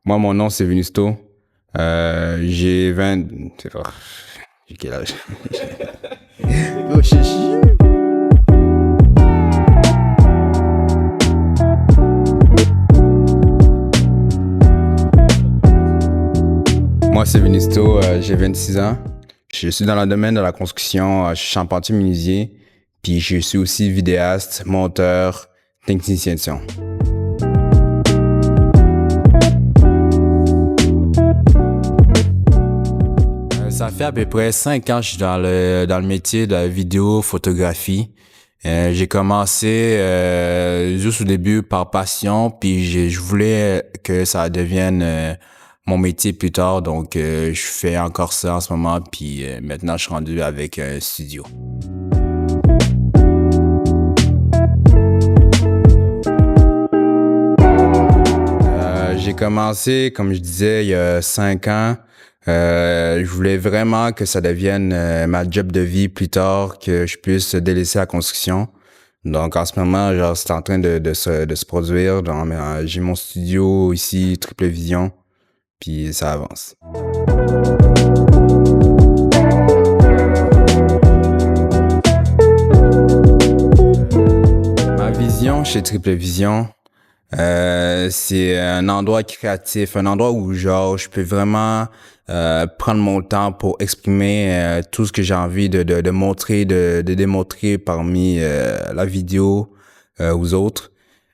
Moi, mon nom, c'est Vinisto. J'ai 20... C'est pas... J'ai quel âge? Oh, chichi. Moi, c'est Vinisto, j'ai 26 ans. Je suis dans le domaine de la construction, je suis charpentier menuisier, puis je suis aussi vidéaste, monteur, technicien de son. Ça fait à peu près 5 ans que je suis dans le métier de la vidéo, photographie. J'ai commencé juste au début par passion, puis je voulais que ça devienne mon métier plus tard. Donc, je fais encore ça en ce moment, puis maintenant, je suis rendu avec un studio. J'ai commencé, comme je disais, il y a 5 ans. Je voulais vraiment que ça devienne ma job de vie plus tard, que je puisse délaisser la construction. Donc en ce moment, genre, c'est en train de se produire. J'ai mon studio ici, Triple Vision, puis ça avance. Ma vision chez Triple Vision, c'est un endroit créatif, un endroit où genre je peux vraiment prendre mon temps pour exprimer tout ce que j'ai envie de montrer, de démontrer parmi la vidéo aux autres.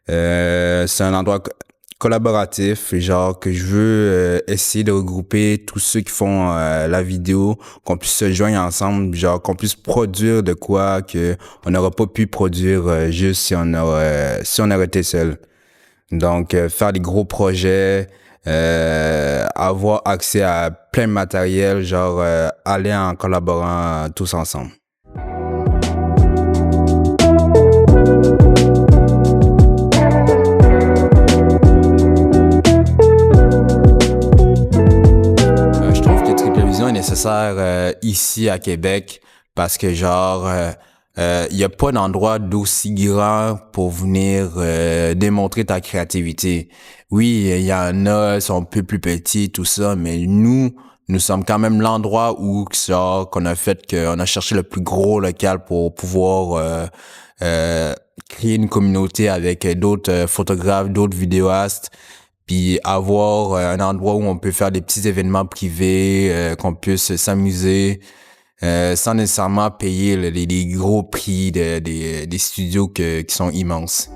C'est un endroit collaboratif, genre que je veux essayer de regrouper tous ceux qui font la vidéo, qu'on puisse se joindre ensemble, genre qu'on puisse produire de quoi que on n'aurait pas pu produire juste si on aurait été seul. Donc, faire des gros projets, avoir accès à plein de matériel, genre aller en collaborant tous ensemble. Je trouve que Triple Vision est nécessaire ici à Québec parce que genre il y a pas d'endroit d'aussi grand pour venir démontrer ta créativité. Oui, il y en a, ils sont un peu plus petits, tout ça, mais nous sommes quand même l'endroit où genre qu'on a fait qu'on a cherché le plus gros local pour pouvoir créer une communauté avec d'autres photographes, d'autres vidéastes, puis avoir un endroit où on peut faire des petits événements privés, qu'on puisse s'amuser sans nécessairement payer les gros prix des studios qui sont immenses.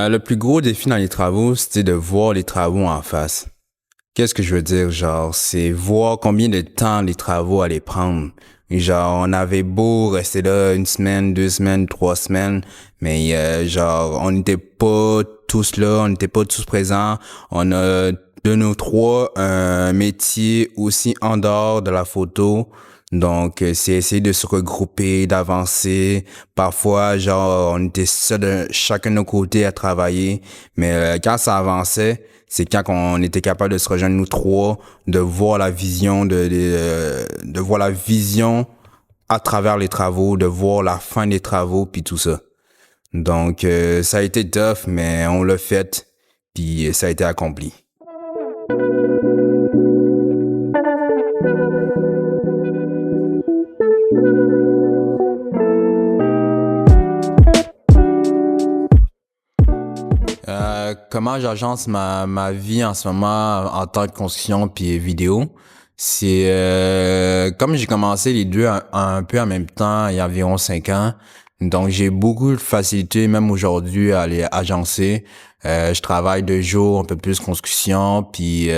Le plus gros défi dans les travaux, c'était de voir les travaux en face. Qu'est-ce que je veux dire? Genre, c'est voir combien de temps les travaux allaient prendre. Genre, on avait beau rester là 1 semaine, 2 semaines, 3 semaines, mais genre, on n'était pas tous là, on n'était pas tous présents. On a de nos trois un métier aussi en dehors de la photo. Donc, c'est essayer de se regrouper, d'avancer. Parfois, genre, on était seuls chacun de nos côtés à travailler. Mais quand ça avançait, c'est quand on était capable de se rejoindre nous trois, de voir la vision, de voir la vision à travers les travaux, de voir la fin des travaux, puis tout ça. Donc, ça a été tough, mais on l'a fait, puis ça a été accompli. Comment j'agence ma vie en ce moment en tant que construction puis vidéo, c'est comme j'ai commencé les deux un peu en même temps il y a environ 5 ans, donc j'ai beaucoup de facilité même aujourd'hui à aller agencer. Je travaille 2 jours, un peu plus construction, puis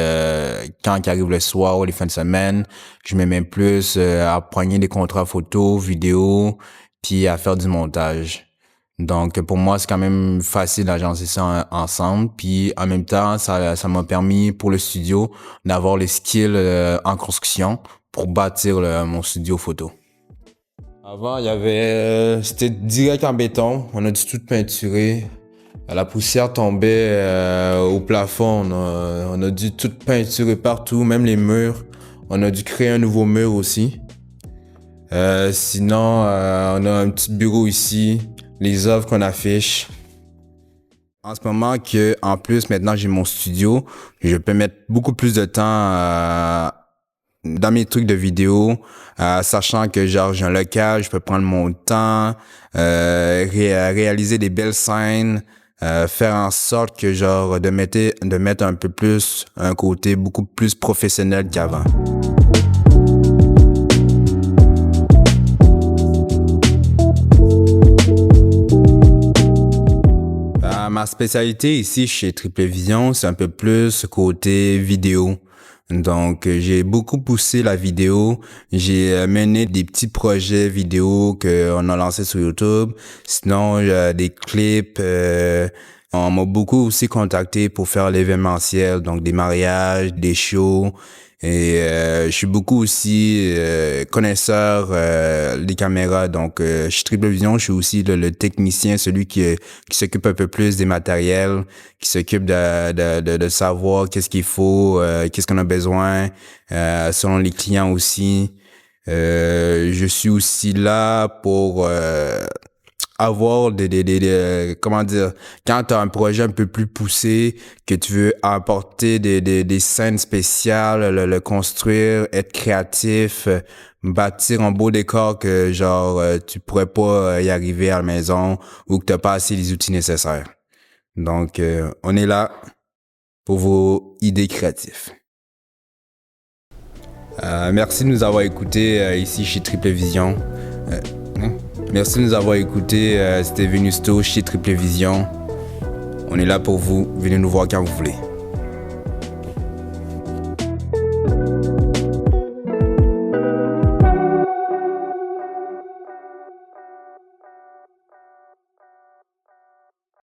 quand il arrive le soir ou les fins de semaine, je me mets plus à prendre des contrats photo, vidéo, puis à faire du montage. Donc, pour moi, c'est quand même facile d'agencer ça ensemble. Puis, en même temps, ça m'a permis pour le studio d'avoir les skills en construction pour bâtir mon studio photo. Avant, il y avait, c'était direct en béton. On a dû tout peinturer. La poussière tombait au plafond. On a dû tout peinturer partout, même les murs. On a dû créer un nouveau mur aussi. Sinon, on a un petit bureau ici, les œuvres qu'on affiche. En ce moment en plus maintenant j'ai mon studio, je peux mettre beaucoup plus de temps dans mes trucs de vidéo, sachant que genre j'ai un local, je peux prendre mon temps, réaliser des belles scènes, faire en sorte que genre de mettre un peu plus un côté beaucoup plus professionnel qu'avant. Ma spécialité ici chez Triple Vision, c'est un peu plus côté vidéo. Donc, j'ai beaucoup poussé la vidéo. J'ai mené des petits projets vidéo qu'on a lancés sur YouTube. Sinon, des clips. On m'a beaucoup aussi contacté pour faire l'événementiel, donc des mariages, des shows. Et je suis beaucoup aussi connaisseur des caméras. Donc, chez Triple Vision, je suis aussi le technicien, celui qui s'occupe un peu plus des matériels, qui s'occupe de savoir qu'est-ce qu'il faut, qu'est-ce qu'on a besoin, selon les clients aussi. Je suis aussi là pour avoir comment dire, quand tu as un projet un peu plus poussé, que tu veux apporter des scènes spéciales, le construire, être créatif, bâtir un beau décor que genre tu pourrais pas y arriver à la maison ou que t'as pas assez les outils nécessaires. Donc on est là pour vos idées créatives. Merci de nous avoir écoutés ici chez Triple Vision. Merci de nous avoir écoutés. C'était Venusto chez Triple Vision. On est là pour vous. Venez nous voir quand vous voulez.